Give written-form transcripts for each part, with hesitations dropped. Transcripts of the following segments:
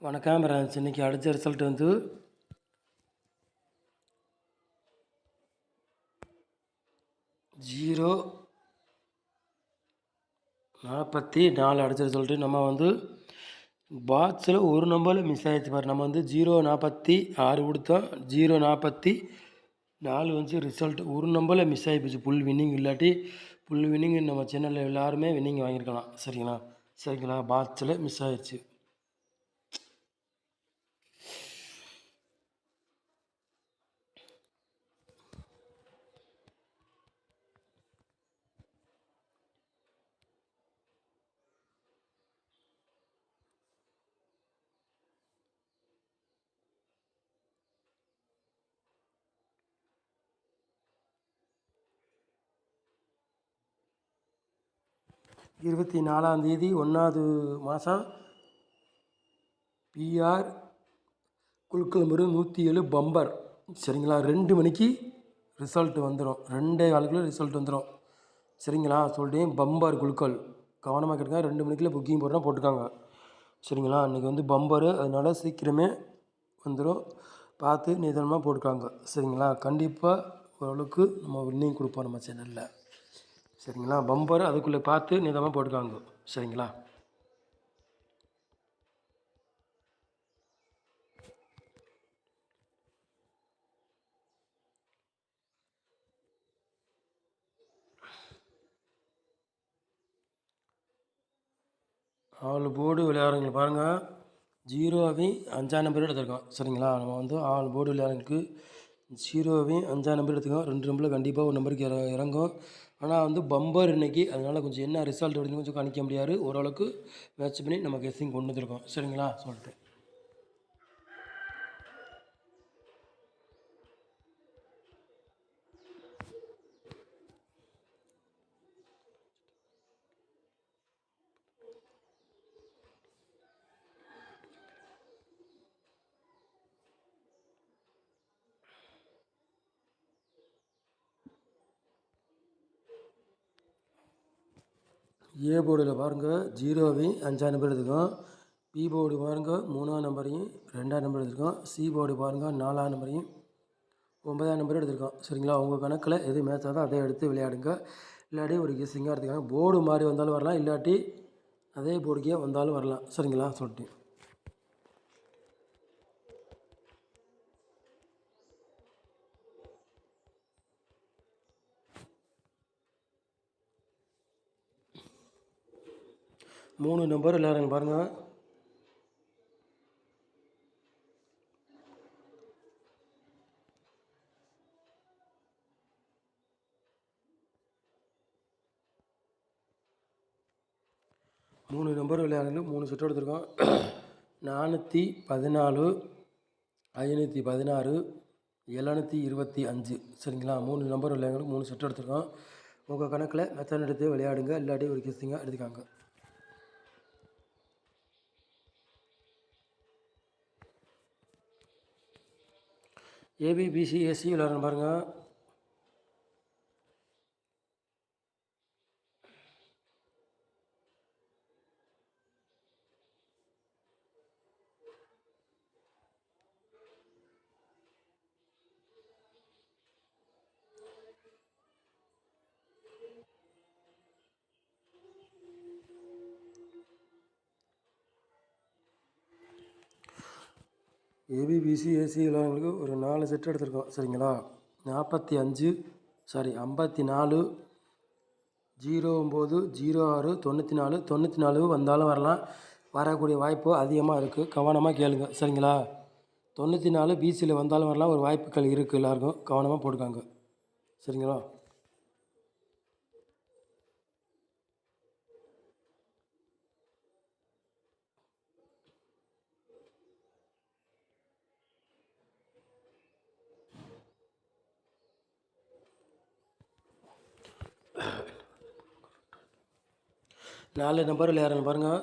வணக்கம் பிரான்ஸ். இன்றைக்கி அடித்த ரிசல்ட் வந்து 0-44 அடித்த ரிசல்ட்டு. நம்ம வந்து பாக்ஸில் ஒரு நம்பரில் மிஸ் ஆகிடுச்சு பாரு. நம்ம வந்து 0-46 கொடுத்தோம், 0-44 வந்து ரிசல்ட். ஒரு நம்பரில் மிஸ் ஆகி போச்சு. ஃபுல் வின்னிங் இல்லாட்டி ஃபுல் வின்னிங் நம்ம சேனலில் எல்லாருமே வின்னிங் வாங்கியிருக்கலாம். சரிங்களா. பாக்ஸில் மிஸ் ஆகிடுச்சு. இருபத்தி 4ஆம் தேதி 1வது மாதம் பிஆர் குழுக்கள் 107 பம்பர். சரிங்களா. 2 மணிக்கு ரிசல்ட் வந்துடும். 2:15 ரிசல்ட் வந்துடும். சரிங்களா. சொல்லிட்டேன். பம்பர் குழுக்கள் கவனமாக கேட்டுங்க. 2 மணிக்குள்ள புக்கிங் போடுறா போட்டுக்காங்க. சரிங்களா. இன்றைக்கி வந்து பம்பரு, அதனால் சீக்கிரமே வந்துடும். பார்த்து நிதானமாக போட்டுக்காங்க. சரிங்களா. கண்டிப்பாக ஓரளவுக்கு நம்ம வின்னிங் கொடுப்போம் நம்ம சேனலில். சரிங்களா. பம்பர் அதுக்குள்ளே பார்த்து நிதானமாக போட்டுக்காங்க. சரிங்களா. ஆல் போர்டு விளையாடுறவங்க பாருங்கள். 0வையும் 5ஆம் நம்பர் எடுத்துருக்கோம். சரிங்களா. நம்ம வந்து ஆல் போர்டு விளையாடுறதுக்கு 0வையும் 5ஆம் நம்பர் எடுத்துக்கோம். 2 நம்பரில் கண்டிப்பாக ஒரு நம்பருக்கு இறங்கும். ஆனால் வந்து பம்பர் இன்றைக்கி, அதனால் கொஞ்சம் என்ன ரிசல்ட் அப்படின்னு கொஞ்சம் கணிக்க முடியாது. ஓரளவுக்கு மேட்ச் பண்ணி நம்ம கெஸ்ஸிங் கொண்டு வந்துருக்கோம். சரிங்களா. சொல்லிட்டு ஏ போர்டில் பாருங்கள். 0வையும் 5ஆம் நம்பர் எடுத்துக்கோம். பி போர்டு பாருங்கள் 3ஆம் நம்பரையும் 2ஆம் நம்பர் எடுத்துருக்கோம். சி போர்டு பாருங்கள் 4ஆம் நம்பரையும் 9ஆம் நம்பர் எடுத்துருக்கோம். சரிங்களா. உங்கள் கணக்கில் எது மேட்ச் ஆகுதோ அதை எடுத்து விளையாடுங்க. இல்லாட்டி ஒரு கெஸ்ஸிங்காக எடுத்துக்காங்க. போர்டு மாதிரி வந்தாலும் வரலாம், இல்லாட்டி அதே போர்டுக்கே வந்தாலும் வரலாம். சரிங்களா. சொல்லிட்டு 3 நம்பர் விளையாடுங்க பாருங்கள். மூணு நம்பர் விளையாடுங்க. 3 செட்டு எடுத்துருக்கோம். 414, 516, 725. சரிங்களா. 3 நம்பர் விளையாடுங்க. 3 செட்டு எடுத்துருக்கோம். உங்கள் கணக்கில் மெத்தட் எடுத்து விளையாடுங்க, இல்லாட்டி ஒரு கெஸ்ஸிங்காக எடுத்துக்காங்க. ஏபிபிசி ஏசி விளையாடுங்க பாருங்கள். ஏபிபிசி ஏசி விளையாடுறவங்களுக்கு ஒரு 4 செட்டு எடுத்துருக்கோம். சரிங்களா. 54, 54, 09, 06, 94, 94 வந்தாலும் வரலாம். வரக்கூடிய வாய்ப்பு அதிகமாக இருக்குது. கவனமாக கேளுங்க. சரிங்களா. 94 பிசியில் வந்தாலும் வரலாம். ஒரு வாய்ப்புகள் இருக்குது. எல்லாருக்கும் கவனமாக போட்டுக்காங்க. சரிங்களா. நாலு நம்பர் விளையாடுறேன் பாருங்கள்.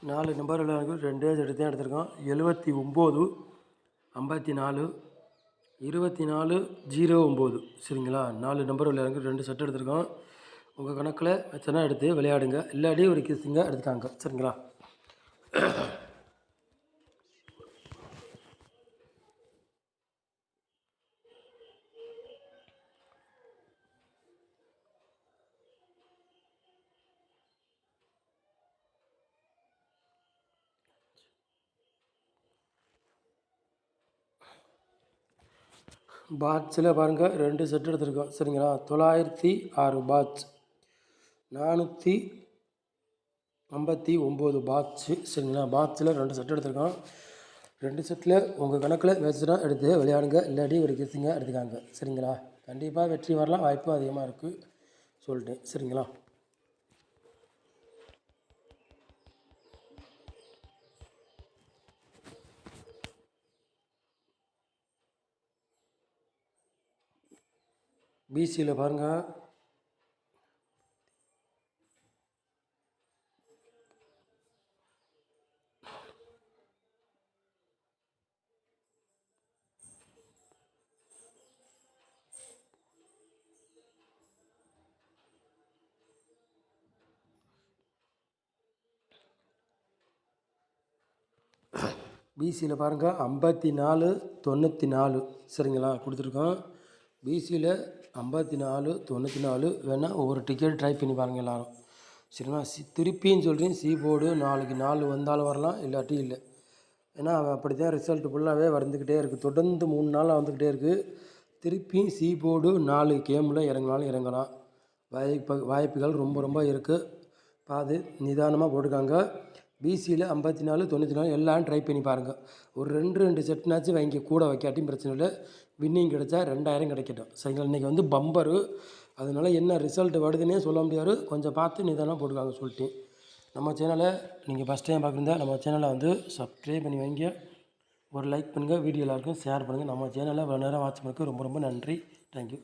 நாலு நம்பர் விளையாடுறதுக்கு 2 எடுத்து தான் எடுத்திருக்கோம். 79, 54 2409 சரிங்களா? 4 நம்பர் விளையாடுங்க. 2 செட் எடுத்திருக்கோம். உங்கள் கணக்கில் வச்சனா எடுத்து விளையாடுங்க. இல்லாட்டி ஒரு கிஸ்ஸிங்க எடுத்துக்காங்க சரிங்களா? பாட்ஸில் பாருங்கள் 2 செட் எடுத்திருக்கோம் சரிங்களா? 906 பாட்ஸ், 459 பாட்ஸு சரிங்களா? பாட்ஸில் 2 செட் எடுத்திருக்கோம். 2 செட்டில் உங்கள் கணக்கில் மேட்ச்னா எடுத்து விளையாடுங்க. இல்லாட்டி ஒரு கெஸ்ஸிங்க எடுத்துக்காங்க சரிங்களா? கண்டிப்பாக வெற்றி வரலாம், வாய்ப்பு அதிகமாக இருக்குது சொல்லிட்டேன் சரிங்களா? பிசியில் பாருங்கள் பிசியில் பாருங்கள் 5494 சரிங்களா? கொடுத்துருக்கோம். பிசியில் 5494 வேணால் ஒவ்வொரு டிக்கெட் ட்ரை பண்ணி பாருங்கள் எல்லோரும் சரிங்களா? திருப்பின்னு சொல்கிறேன், சி போர்டு நாளைக்கு 4 வந்தாலும் வரலாம், இல்லாட்டி இல்லை. ஏன்னா அவன் அப்படி தான் ரிசல்ட்டு ஃபுல்லாகவே வந்துக்கிட்டே இருக்குது. தொடர்ந்து 3 நாளாக வந்துக்கிட்டே இருக்குது. திருப்பியும் சி போர்டு 4 கேமில் இறங்கினாலும் இறங்கலாம். வாய்ப்புகள் ரொம்ப ரொம்ப இருக்குது. பாது நிதானமாக போட்டுக்காங்க. பிசியில் 5494 எல்லாம் ட்ரை பண்ணி பாருங்கள். ஒரு 2 செட்னாச்சும் வாங்கி கூட வைக்காட்டியும் பிரச்சனை இல்லை. வின்னிங் கிடைச்சா 2000 கிடைக்கட்டும் சரிங்களா? இன்றைக்கி வந்து பம்பரு, அதனால என்ன ரிசல்ட் வருதுன்னே சொல்ல முடியாது. கொஞ்சம் பார்த்து நிதானமாக போட்டுக்காங்க சொல்லிட்டு, நம்ம சேனலை நீங்கள் ஃபஸ்ட் டைம் பார்க்குறதா நம்ம சேனலை வந்து சப்ஸ்கிரைப் பண்ணி வைங்க. ஒரு லைக் பண்ணுங்கள், வீடியோ எல்லாருக்கும் ஷேர் பண்ணுங்கள். நம்ம சேனலை இவ்வளோ நேரம் வாட்ச் பண்ணுறதுக்கு ரொம்ப ரொம்ப நன்றி. தேங்க்யூ.